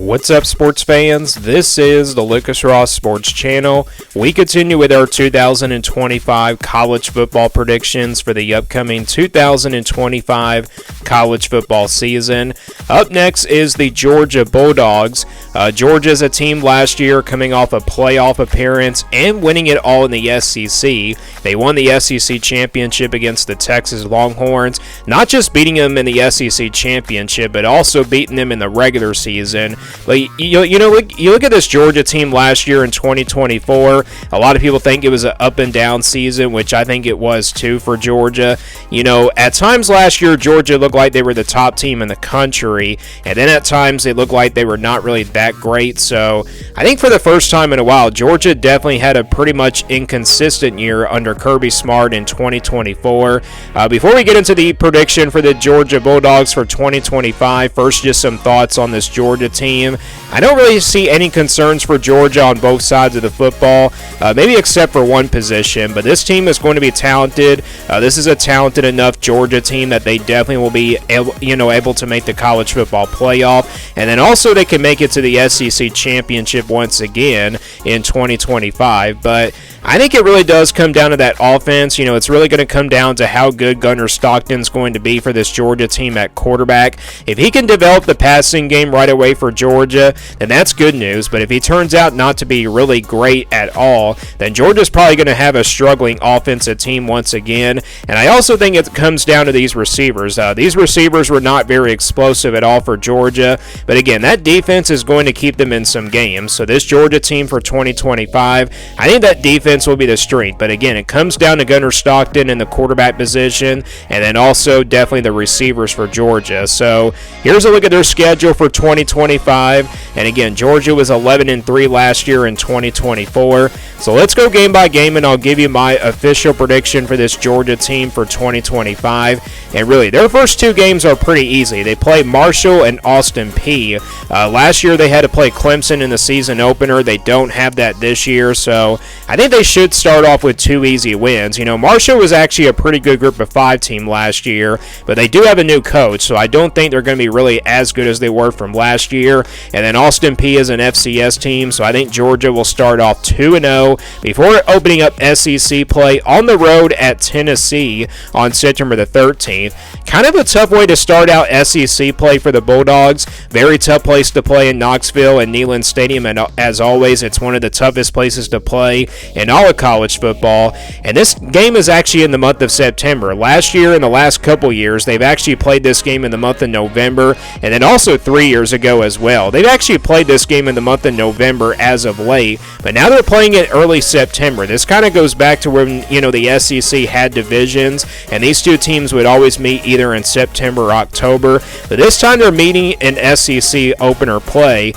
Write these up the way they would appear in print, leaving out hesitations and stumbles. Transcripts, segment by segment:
What's up, sports fans? This is the Lucas Ross Sports Channel. We continue with our 2025 college football predictions for the upcoming 2025 college football season. Up next is the Georgia Bulldogs. Georgia's a team last year coming off a playoff appearance and winning it all in the SEC. They won the SEC championship against the Texas Longhorns, not just beating them in the SEC championship, but also beating them in the regular season. But you look at this Georgia team last year in 2024. A lot of people think it was an up and down season, which I think it was too for Georgia. At times last year, Georgia looked like they were the top team in the country, and then at times they looked like they were not really that great. So I think for the first time in a while, Georgia definitely had a pretty much inconsistent year under Kirby Smart in 2024. Before we get into the prediction for the Georgia Bulldogs for 2025, first just some thoughts on this Georgia team. I don't really see any concerns for Georgia on both sides of the football, maybe except for one position, but this team is going to be talented. This is a talented enough Georgia team that they definitely will be able to make the college football playoff, and then also they can make it to the SEC championship once again in 2025. But I think it really does come down to that offense. It's really going to come down to how good Gunnar Stockton's going to be for this Georgia team at quarterback. If he can develop the passing game right away for Georgia, then that's good news. But if he turns out not to be really great at all, then Georgia's probably going to have a struggling offensive team once again. And I also think it comes down to these receivers. These receivers were not very explosive at all for Georgia. But again, that defense is going to keep them in some games. So this Georgia team for 2025, I think that defense will be the strength. But again, it comes down to Gunnar Stockton in the quarterback position, and then also definitely the receivers for Georgia. So here's a look at their schedule for 2025. And again, Georgia was 11-3 last year in 2024. So let's go game by game, and I'll give you my official prediction for this Georgia team for 2025. And really, their first two games are pretty easy. They play Marshall and Austin Peay. Last year, they had to play Clemson in the season opener. They don't have that this year, so I think they should start off with two easy wins. Marshall was actually a pretty good group of five team last year, but they do have a new coach, so I don't think they're going to be really as good as they were from last year. And then Austin Peay is an FCS team, so I think Georgia will start off 2-0 before opening up SEC play on the road at Tennessee on September the 13th. Kind of a tough way to start out SEC play for the Bulldogs. Very tough place to play in Knoxville and Neyland Stadium, and as always, it's one of the toughest places to play in all of college football. And this game is actually in the month of September. Last year and the last couple years, they've actually played this game in the month of November, and then also 3 years ago as well. They've actually played this game in the month of November as of late, but now they're playing it early September. This kind of goes back to when, the SEC had divisions, and these two teams would always meet either in September or October, but this time they're meeting in SEC opener play.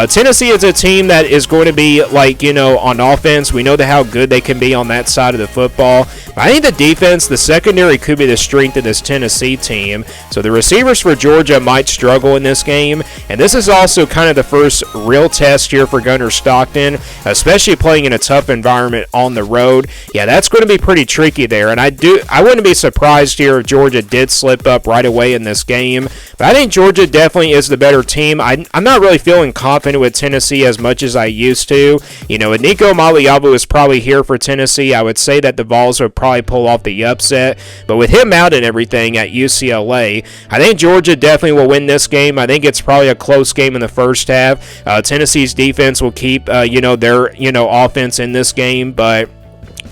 Tennessee is a team that is going to be on offense. We know how good they can be on that side of the football. I think the defense, the secondary could be the strength of this Tennessee team. So the receivers for Georgia might struggle in this game, and this is also kind of the first real test here for Gunnar Stockton, especially playing in a tough environment on the road. Yeah, that's going to be pretty tricky there, and I wouldn't be surprised here if Georgia did slip up right away in this game. But I think Georgia definitely is the better team. I'm not really feeling confident with Tennessee as much as I used to. Nico Maliabu is probably here for Tennessee. I would say that the Vols would probably pull off the upset, but with him out and everything at UCLA, I think Georgia definitely will win this game. I think it's probably a close game in the first half. Tennessee's defense will keep their offense in this game, but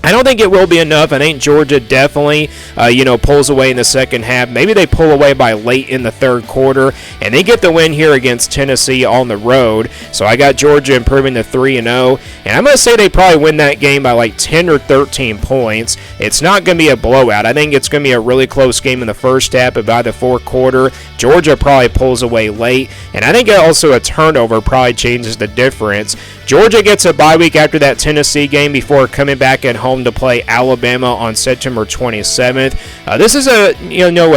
I don't think it will be enough. I think Georgia definitely, pulls away in the second half. Maybe they pull away by late in the third quarter, and they get the win here against Tennessee on the road. So I got Georgia improving to 3-0, and I'm going to say they probably win that game by 10 or 13 points. It's not going to be a blowout. I think it's going to be a really close game in the first half, but by the fourth quarter, Georgia probably pulls away late, and I think also a turnover probably changes the difference. Georgia gets a bye week after that Tennessee game before coming back at home home to play Alabama on September 27th. This is a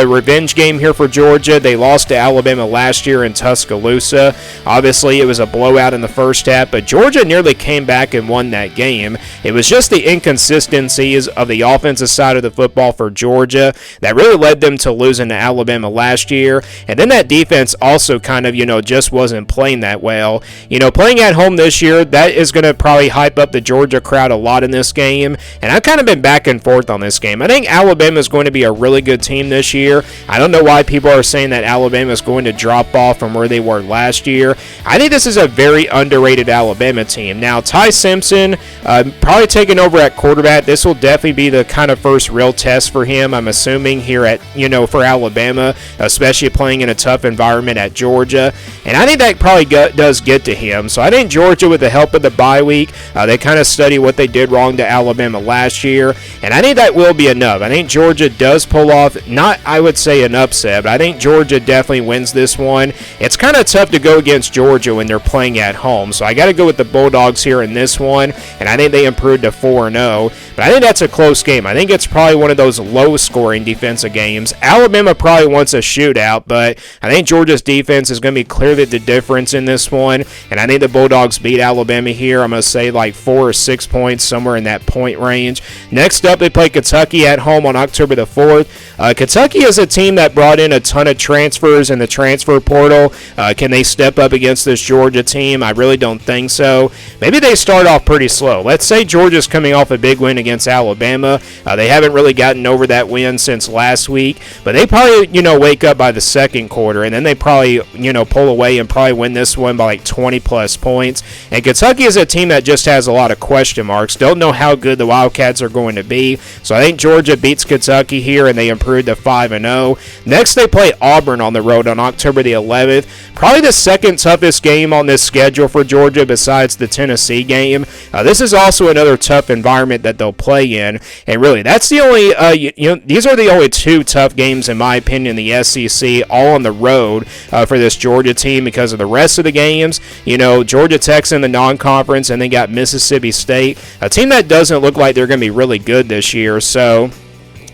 revenge game here for Georgia. They lost to Alabama last year in Tuscaloosa. Obviously, it was a blowout in the first half, but Georgia nearly came back and won that game. It was just the inconsistencies of the offensive side of the football for Georgia that really led them to losing to Alabama last year. And then that defense also kind of, just wasn't playing that well. Playing at home this year, that is going to probably hype up the Georgia crowd a lot in this game. And I've kind of been back and forth on this game. I think Alabama is going to be a really good team this year. I don't know why people are saying that Alabama is going to drop off from where they were last year. I think this is a very underrated Alabama team. Now, Ty Simpson probably taking over at quarterback. This will definitely be the kind of first real test for him, I'm assuming, here at, for Alabama, especially playing in a tough environment at Georgia. And I think that probably does get to him. So I think Georgia, with the help of the bye week, they kind of study what they did wrong to Alabama last year. And I think that will be enough. I think Georgia does pull off, not, I would say, an upset, but I think Georgia definitely wins this one. It's kind of tough to go against Georgia when they're playing at home. So I got to go with the Bulldogs here in this one. And I think they improved to 4-0. But I think that's a close game. I think it's probably one of those low-scoring defensive games. Alabama probably wants a shootout, but I think Georgia's defense is going to be clearly the difference in this one. And I think the Bulldogs beat Alabama here. I'm going to say like 4 or 6 points, somewhere in that point range. Next up, they play Kentucky at home on October the 4th. Kentucky is a team that brought in a ton of transfers in the transfer portal. Can they step up against this Georgia team? I really don't think so. Maybe they start off pretty slow. Let's say Georgia's coming off a big win against Alabama. They haven't really gotten over that win since last week, but they probably, wake up by the second quarter, and then they probably, pull away and probably win this one by like 20-plus points. And Kentucky is a team that just has a lot of question marks. Don't know how good the Wildcats are going to be. So I think Georgia beats Kentucky here, and they improve to 5-0. Next, they play Auburn on the road on October the 11th. Probably the second toughest game on this schedule for Georgia besides the Tennessee game. This is also another tough environment that they'll play in. And really, that's the only, these are the only two tough games, in my opinion, in the SEC, all on the road for this Georgia team, because of the rest of the games. Georgia Tech's in the non-conference, and they got Mississippi State, a team that doesn't look like they're going to be really good this year. So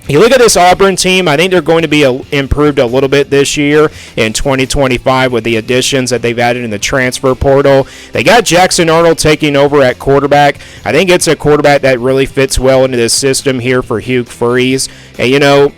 you look at this Auburn team, I think they're going to be improved a little bit this year in 2025 with the additions that they've added in the transfer portal. They got Jackson Arnold taking over at quarterback. I think it's a quarterback that really fits well into this system here for Hugh Freeze. And,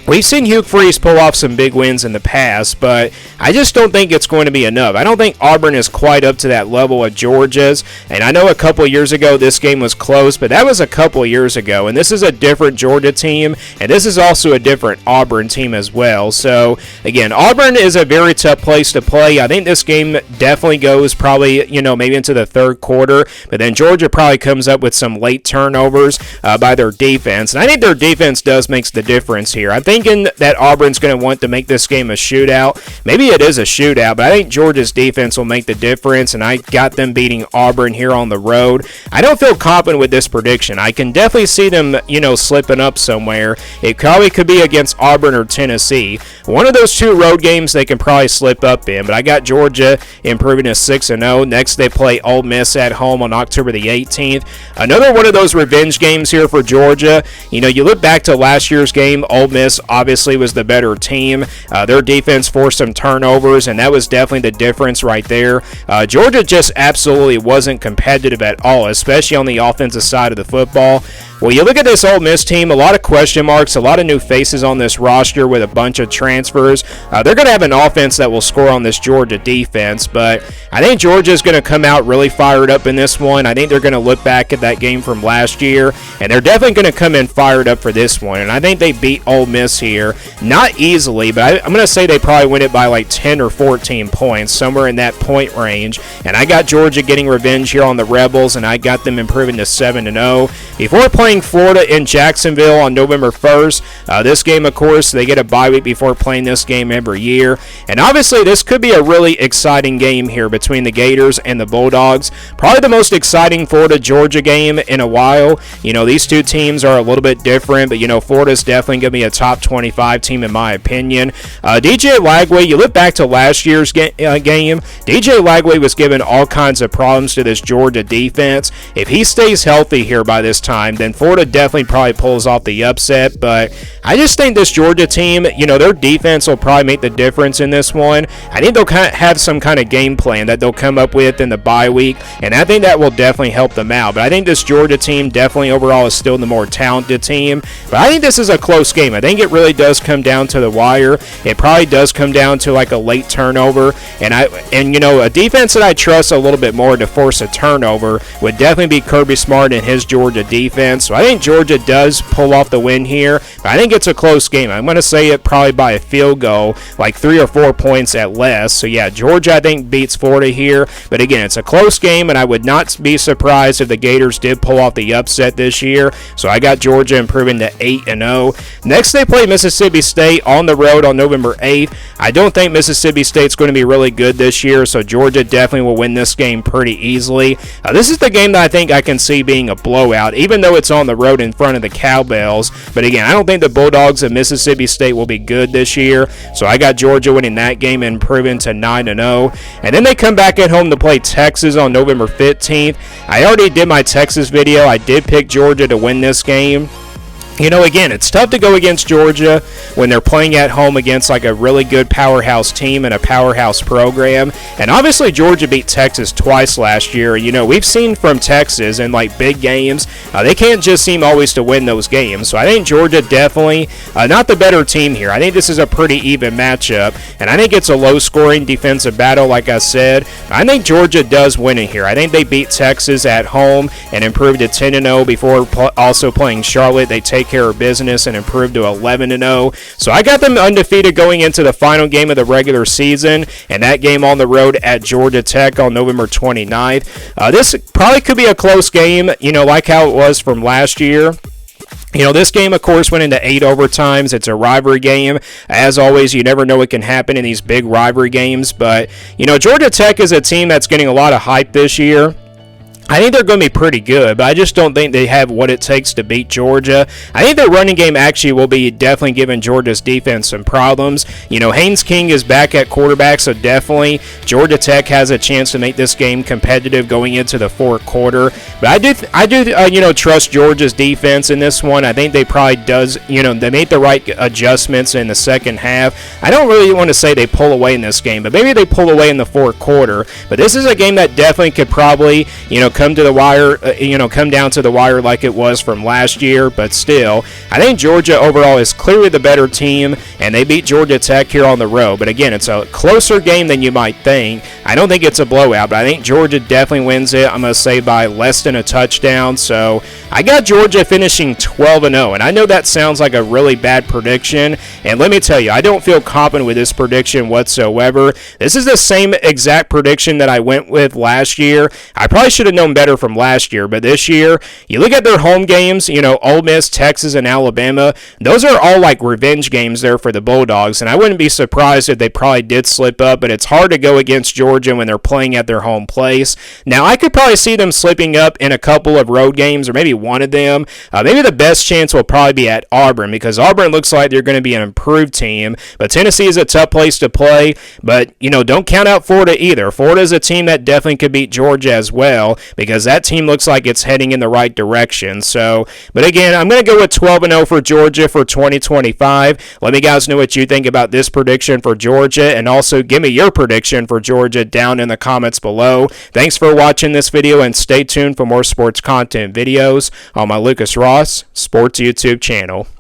we've seen Hugh Freeze pull off some big wins in the past, but I just don't think it's going to be enough. I don't think Auburn is quite up to that level of Georgia's, and I know a couple of years ago this game was close, but that was a couple of years ago, and this is a different Georgia team, and this is also a different Auburn team as well. So, again, Auburn is a very tough place to play. I think this game definitely goes probably, maybe into the third quarter, but then Georgia probably comes up with some late turnovers by their defense, and I think their defense does make the difference here. I'm thinking that Auburn's going to want to make this game a shootout. Maybe it is a shootout, but I think Georgia's defense will make the difference, and I got them beating Auburn here on the road. I don't feel confident with this prediction. I can definitely see them, slipping up somewhere. It probably could be against Auburn or Tennessee. One of those two road games they can probably slip up in, but I got Georgia improving to 6-0. Next, they play Ole Miss at home on October the 18th. Another one of those revenge games here for Georgia. You look back to last year's game, Ole Miss obviously was the better team. Their defense forced some turnovers, and that was definitely the difference right there. Georgia just absolutely wasn't competitive at all, especially on the offensive side of the football. Well, you look at this Ole Miss team, a lot of question marks, a lot of new faces on this roster with a bunch of transfers. They're going to have an offense that will score on this Georgia defense, but I think Georgia's going to come out really fired up in this one. I think they're going to look back at that game from last year, and they're definitely going to come in fired up for this one, and I think they beat Ole Miss here. Not easily, but I'm going to say they probably win it by like 10 or 14 points, somewhere in that point range, and I got Georgia getting revenge here on the Rebels, and I got them improving to 7-0. Before playing Florida in Jacksonville on November 1st. This game, of course, they get a bye week before playing this game every year. And obviously, this could be a really exciting game here between the Gators and the Bulldogs. Probably the most exciting Florida-Georgia game in a while. These two teams are a little bit different, but, Florida's definitely going to be a top 25 team in my opinion. DJ Lagway, you look back to last year's game. DJ Lagway was given all kinds of problems to this Georgia defense. If he stays healthy here by this time, then Florida definitely probably pulls off the upset, but I just think this Georgia team, their defense will probably make the difference in this one. I think they'll kind of have some kind of game plan that they'll come up with in the bye week, and I think that will definitely help them out. But I think this Georgia team definitely overall is still the more talented team. But I think this is a close game. I think it really does come down to the wire. It probably does come down to like a late turnover, and a defense that I trust a little bit more to force a turnover would definitely be Kirby Smart and his Georgia defense. So I think Georgia does pull off the win here, but I think it's a close game. I'm going to say it probably by a field goal, like 3 or 4 points at less. So yeah, Georgia I think beats Florida here, but again, it's a close game, and I would not be surprised if the Gators did pull off the upset this year. So I got Georgia improving to 8-0. Next, they play Mississippi State on the road on November 8th. I don't think Mississippi State's going to be really good this year, so Georgia definitely will win this game pretty easily. This is the game that I think I can see being a blowout, even though it's on the road in front of the Cowbells. But again, I don't think the Bulldogs of Mississippi State will be good this year, so I got Georgia winning that game and improving to 9-0. And then they come back at home to play Texas on November 15th. I already did my Texas video. I did pick Georgia to win this game. Again, it's tough to go against Georgia when they're playing at home against like a really good powerhouse team and a powerhouse program. And obviously Georgia beat Texas twice last year. We've seen from Texas in like big games, they can't just seem always to win those games. So I think Georgia definitely not the better team here. I think this is a pretty even matchup, and I think it's a low-scoring defensive battle, like I said. I think Georgia does win it here. I think they beat Texas at home and improved to 10-0 before also playing Charlotte. They take care of business and improve to 11-0. So I got them undefeated going into the final game of the regular season, and that game on the road at Georgia Tech on November 29th. This probably could be a close game, like how it was from last year. This game, of course, went into 8 overtimes. It's a rivalry game. As always, you never know what can happen in these big rivalry games. But, Georgia Tech is a team that's getting a lot of hype this year. I think they're going to be pretty good, but I just don't think they have what it takes to beat Georgia. I think their running game actually will be definitely giving Georgia's defense some problems. Haynes King is back at quarterback, so definitely Georgia Tech has a chance to make this game competitive going into the fourth quarter. But I do trust Georgia's defense in this one. I think they probably does, they made the right adjustments in the second half. I don't really want to say they pull away in this game, but maybe they pull away in the fourth quarter. But this is a game that definitely could probably, come to the wire, come down to the wire like it was from last year. But still, I think Georgia overall is clearly the better team, and they beat Georgia Tech here on the road. But again, it's a closer game than you might think. I don't think it's a blowout, but I think Georgia definitely wins it. I'm going to say by less than a touchdown. So I got Georgia finishing 12-0, and I know that sounds like a really bad prediction, and let me tell you, I don't feel confident with this prediction whatsoever. This is the same exact prediction that I went with last year. I probably should have known better from last year, but this year, you look at their home games, Ole Miss, Texas, and Alabama, those are all like revenge games there for the Bulldogs, and I wouldn't be surprised if they probably did slip up, but it's hard to go against Georgia when they're playing at their home place. Now, I could probably see them slipping up in a couple of road games, or maybe one of them. Maybe the best chance will probably be at Auburn, because Auburn looks like they're going to be an improved team, but Tennessee is a tough place to play, but, don't count out Florida either. Florida is a team that definitely could beat Georgia as well, because that team looks like it's heading in the right direction. So, but again, I'm going to go with 12-0 for Georgia for 2025. Let me guys know what you think about this prediction for Georgia, and also give me your prediction for Georgia down in the comments below. Thanks for watching this video, and stay tuned for more sports content videos on my Lucas Ross Sports YouTube channel.